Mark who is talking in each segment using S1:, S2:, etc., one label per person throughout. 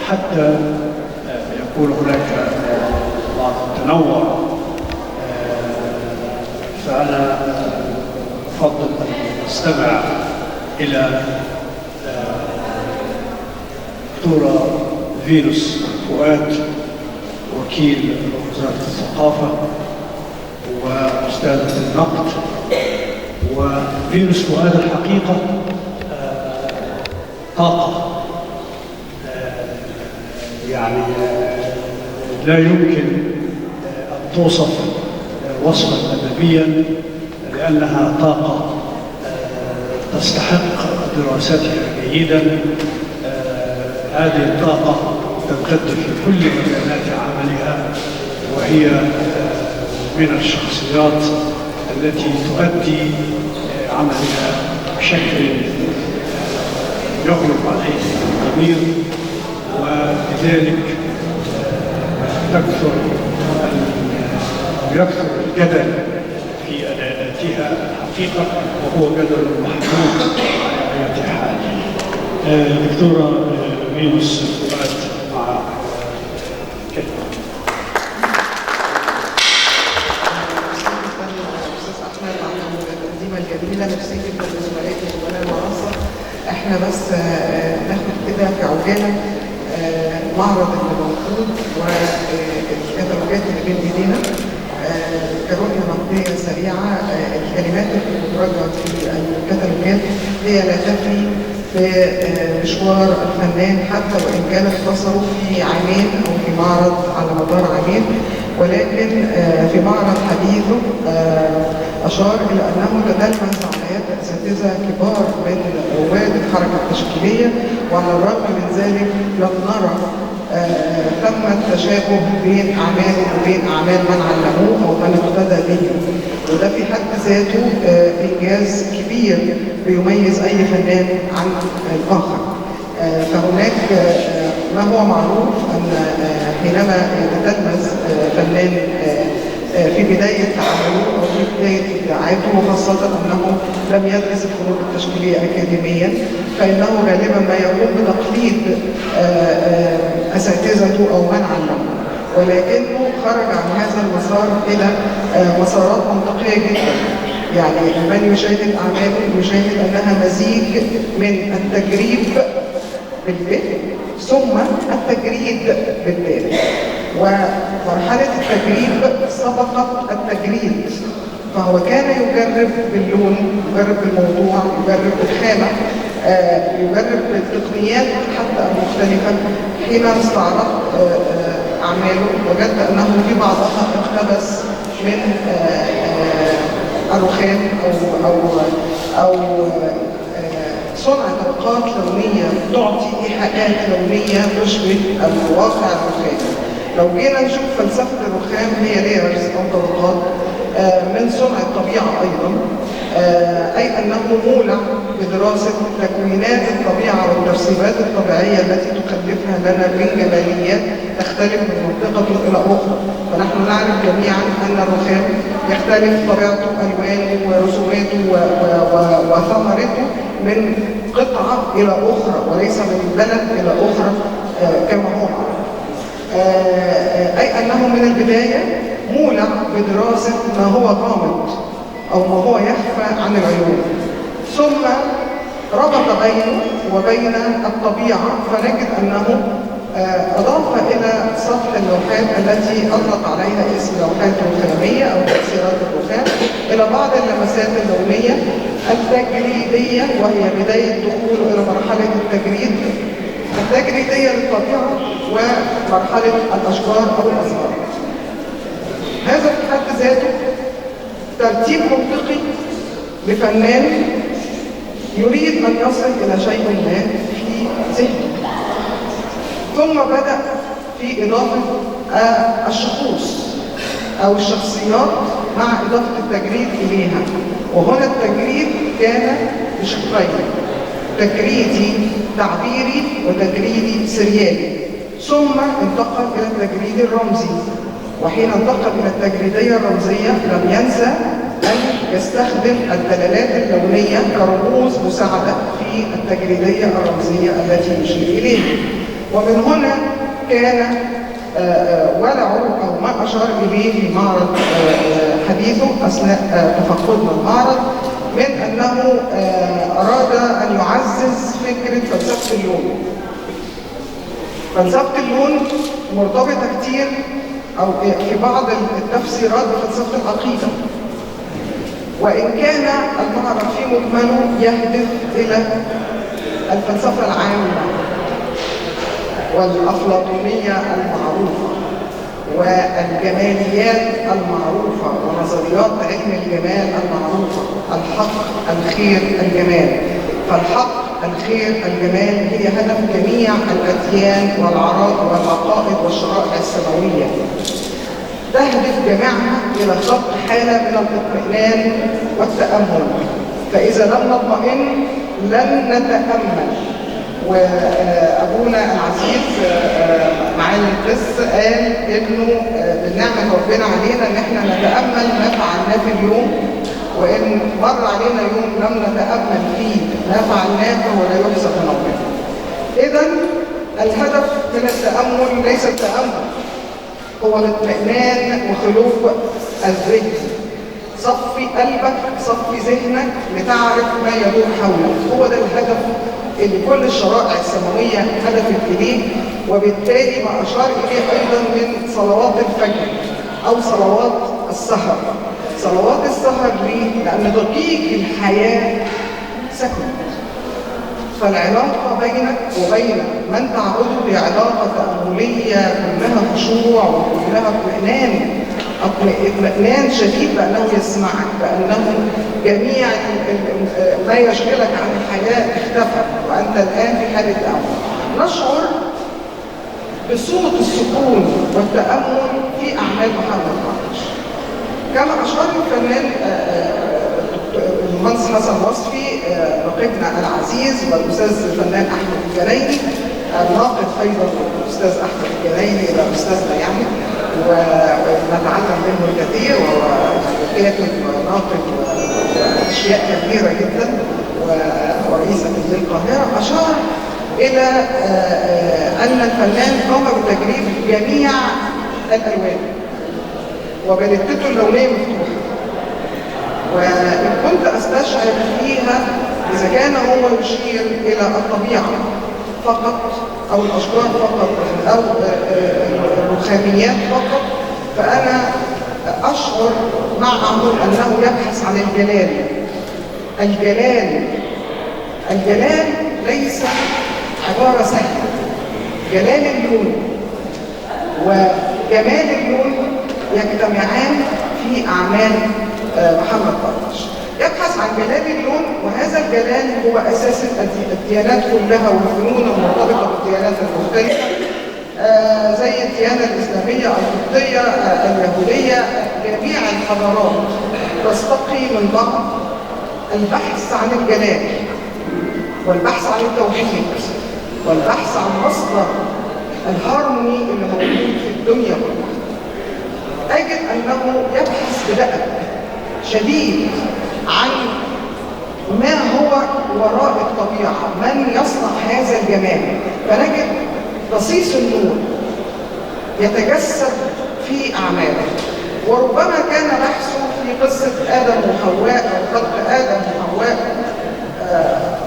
S1: وحتى يكون هناك بعض التنوع، فأنا أفضل أن أستمع إلى دكتورة فينوس فؤاد، وكيل وزارة الثقافة وأستاذة النقد. وفينوس فؤاد الحقيقة طاقة يعني لا يمكن أن توصف وصفا أدبيا، لأنها طاقة تستحق دراستها جيدا. هذه الطاقة تمتد في كل مجالات عملها، وهي من الشخصيات التي تؤدي عملها بشكل يغلب عليه الضمير، ولذلك يكثر الجدل في أداءاتها الحقيقة، وهو جدل محمود على أي حال. دكتورة فينوس فؤاد مع كلمة.
S2: الجميلة نفسية جدا لزملائي وزملاء المنصة. احنا بس ناخد كده في عجالة معرض اللي موجود والكتالوجات اللي بين ايدينا كرؤية نقدية سريعة. الكلمات اللي بتراجع في الكتالوجات هي لا تفي بمشوار الفنان، حتى وإن كان اختصروا في عامين أو في معرض على مدار عامين، ولكن في معرض حديثه أشار إلى أنه تتلمس عمليات أساتذة كبار من رواد الحركة التشكيلية، وعلى الرغم من ذلك لم نرى ثمة تشابه بين أعماله وبين أعمال من علموه أو من اقتدى به، وده في حد ذاته إنجاز كبير بيميز أي فنان عن الآخر. فهناك ما هو معروف أن حينما يتتلمس فنان في بداية عمله أو في بداية إبداعاته، وخاصة أنه لم يدرس الفنون التشكيلية أكاديميا، فإنه غالبا ما يقوم بتقليد أساتذته أو من علمه، ولكنه خرج عن هذا المسار إلى مسارات منطقية جدا. يعني من يشاهد أعماله يشاهد أنها مزيج من التجريب بالبدء ثم التجريد بالبدء، ومرحلة التجريب سبقت التجريد، فهو كان يجرب باللون، يجرب بالموضوع، يجرب بالخامة، يجرب بالتقنيات حتى المختلفة. حين استعرضت أعماله وجدت أنه في بعضها اقتبس من الرخام أو صنع طبقات لونية تعطي إيحاءات لونية تشبه الواقع الرخامي. لو جينا نشوف فلسفة الرخام هي لايرز أو طبقات من صنع الطبيعة أيضا، أي أنه مولع بدراسة تكوينات الطبيعة والترسيبات الطبيعية التي تكلفها لنا من جماليات تختلف من منطقة إلى أخرى. فنحن نعرف جميعا أن الرخام يختلف طبيعته، ألوانه ورسوماته وثمرته من قطعة إلى أخرى، وليس من بلد إلى أخرى كما هو معروف. أي أنه من البداية مولع بدراسة ما هو غامض أو ما هو يخفى عن العيون، ثم ربط بينه وبين الطبيعة، فنجد أنه أضاف إلى سطح اللوحات التي أطلق عليها اسم لوحات رخامية أو تأثيرات الرخام إلى بعض اللمسات اللونية التجريدية، وهي بداية دخوله إلى مرحلة التجريد التجريدية للطبيعة ومرحلة الأشجار أو الأزهار. هذا في حد ذاته ترتيب منطقي لفنان يريد أن يصل إلى شيء ما في ذهنه، ثم بدأ في إضافة الشخوص أو الشخصيات مع إضافة التجريد إليها. وهنا التجريد كان بشقين: تجريدي تعبيري وتجريدي سريالي، ثم انتقل إلى التجريد الرمزي. وحين انتقل إلى التجريدية الرمزية لم ينسى أن يستخدم الدلالات اللونية كرموز مساعدة في التجريدية الرمزية التي يشير إليها. ومن هنا كان ولعه أو ما أشار إليه في معرض حديثه أثناء تفقدنا المعرض من أنه أراد أن يعزز فكرة فلسفة اللون. فلسفة اللون مرتبطة كتير أو في بعض التفسيرات بفلسفة العقيدة، وإن كان المعرض في مجمله يهدف إلى الفلسفة العامة والأفلاطونية المعروفة والجماليات المعروفة ونظريات علم الجمال المعروفة، الحق، الخير، الجمال. فالحق، الخير، الجمال هي هدف جميع الأديان والعقائد والشرائع السماوية، تهدف جميعها إلى خلق حالة من الاطمئنان والتأمل. فإذا لم نطمئن لن نتأمل. وأبونا العزيز معالي القس قال إنه بالنعمة ربنا علينا إن إحنا نتأمل ما فعلناه في اليوم، وإن مر علينا يوم لم نتأمل فيه ما فعلناه فهو لا يحسب من ربنا. إذن الهدف من التأمل ليس التأمل، هو الاطمئنان وخلو الذهن. صفي قلبك، صفي ذهنك لتعرف ما يدور حولك. هو ده الهدف اللي كل الشرائع السماوية هدفت إليه، وبالتالي ما أشار إليه أيضا من صلوات الفجر أو صلوات السهر. صلوات السهر ليه؟ لأن دقيق الحياة سكن، فالعلاقة بينك وبين من تعبده هي علاقة تأملية كلها خشوع وكلها اطمئنان شديد بأنه يسمعك، بأنه جميع ما يشغلك عن الحياة اختفى وأنت الآن في حالة أمل. نشعر بصوت السكون والتأمل في أعمال محمد قرطاج. كما أشار الفنان المهندس حسن وصفي رقيبنا العزيز والأستاذ الفنان أحمد الجنايني، الناقد أيضا الأستاذ أحمد الجنايني إلى أستاذنا يعني، ونتعلم منه الكثير، وهو كاتب وناقد وأشياء كثيرة جدا ورئيس أكاديمية القاهرة. أشار إلى أن الفنان قام بتجريب جميع الألوان وبالتته اللونية مفتوحة، وإن كنت أستشعر فيها إذا كان هو يشير إلى الطبيعة فقط أو الأشجار فقط أو الرخاميات فقط، فأنا أشعر معه أنه يبحث عن الجلال. الجلال ليس عبارة سهلة. جلال اللون وجمال اللون يجتمعان في أعمال محمد قرطاج. يبحث عن جلال اللون، وهذا الجلال هو أساس الديانات كلها والفنون المرتبطة بالديانات المختلفة، زي الديانة الإسلامية، القبطية، اليهودية. جميع الحضارات تستقي من بعض البحث عن الجلال والبحث عن التوحيد والبحث عن مصدر الهارموني اللي موجود في الدنيا كلها. أجد أنه يبحث بدقة شديد عن ما هو وراء الطبيعة، من يصنع هذا الجمال. فنجد رصيص النور يتجسد في أعماله. وربما كان بحثه في قصة آدم وحواء أو خلق آدم وحواء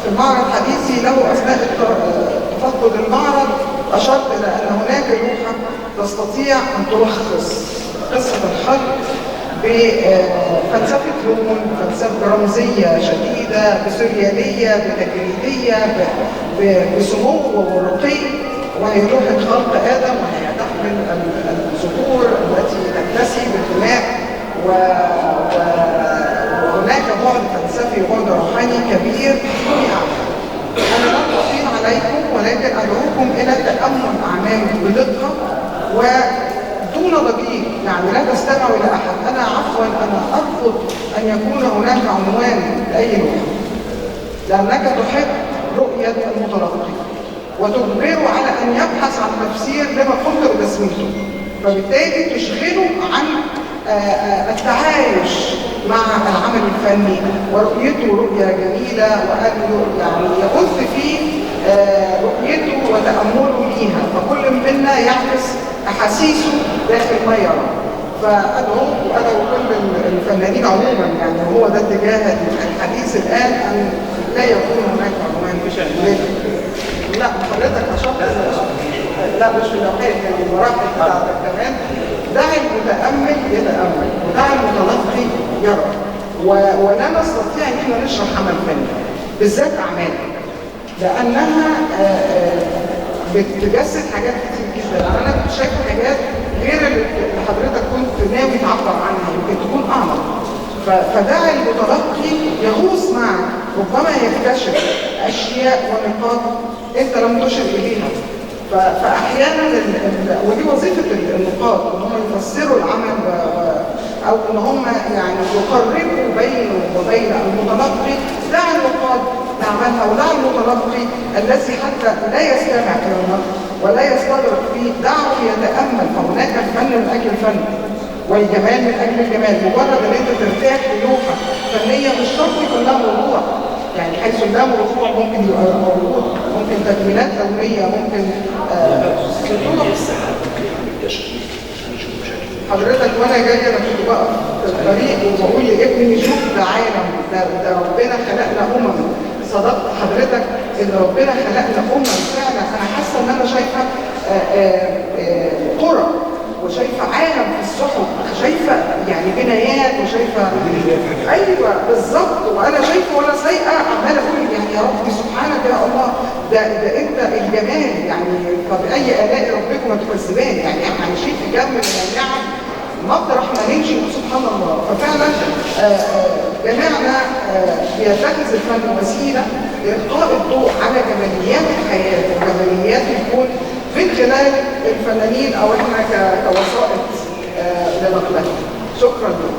S2: في المعرض حديثي له أثناء تفقد المعرض. أشرت إلى أن هناك لوحة تستطيع أن تلخص قصة الخلق بفلسفة لون، بفلسفة رمزية شديدة، بسريالية، بتجريدية، بسمو ورقي. وهي لوحة خلق آدم، وهي تحمل الزهور التي تكتسي بالدماء، وهناك بعد فلسفي وبعد روحاني كبير في أعمال. أنا لن أطيل عليكم، ولكن أدعوكم إلى تأمل أعمال بدقة ودون ضجيج، يعني لا تستمعوا إلى أحد. أنا أرفض أن يكون هناك عنوان لأي لوحة، لأنك تحب رؤية المتلقي وتجبره على أن يبحث عن تفسير لما قمت بتسميته، فبالتالي تشغله عن التعايش مع العمل الفني ورؤيته رؤية جميلة، وأن يعني يبث فيه رؤيته وتأمله ليها، فكل منا يعكس أحاسيسه داخل ما يرى. فأدعو كل الفنانين عموما، يعني هو ده اتجاه الحديث الآن، أن لا يكون هناك عنوان لا حضرتك أشرت لا مش في الأوقات، يعني المراحل بتاعتك كمان. دع المتأمل يتأمل، ودع المتلقي يرى. ولا نستطيع ان احنا نشرح عمل فني بالذات اعمال، لانها بتجسد حاجات كتير جدا. انا كنت شايف حاجات غير اللي حضرتك كنت ناوي تعبر عنها، يمكن تكون اعمق. فدع المتلقي يغوص معك، ربما يكتشف اشياء ونقاط انت لم تشر اليها. فاحيانا ودي وظيفه النقاد، ان هم يفسروا العمل او ان هم يعني يقربوا بينه وبين المتلقي. دع النقاد تعملها، ودع المتلقي الذي حتى لا يستمع الى النقد ولا يستغرق فيه، دعه يتامل. فهناك الفن من اجل الفن، والجمال من اجل الجمال. مجرد ان انت ترتاح للوحه فنيه مش شرط يكون لها موضوع، يعني حيث لا موضوع ممكن يبقى موجود، ممكن تكميلات لونيه، ممكن حضرتك وانا جايه انا كنت بقف في الطريق وبقول لابني شوف ده عالم، ده ربنا خلقنا صدقت حضرتك ان ربنا خلقنا فعلا. انا حاسه ان انا شايفه قرى، وشايفه عالم في السحب، شايفه يعني بنايات، وشايفه ايوه بالظبط. وانا شايفه وانا سايقه عماله اقول يعني يا رب سبحانك يا الله، ده انت الجمال، يعني فبأي آلاء ربكما تكذبان. يعني احنا عايشين في جو من النعم، مطرح ما نمشي سبحان الله. ففعلا جميعنا بيتخذ الفن وسيله لإلقاء الضوء على جماليات الحياه وجماليات الكون من خلال الفنانين او احنا كوسائط لنقلها. شكرا لكم.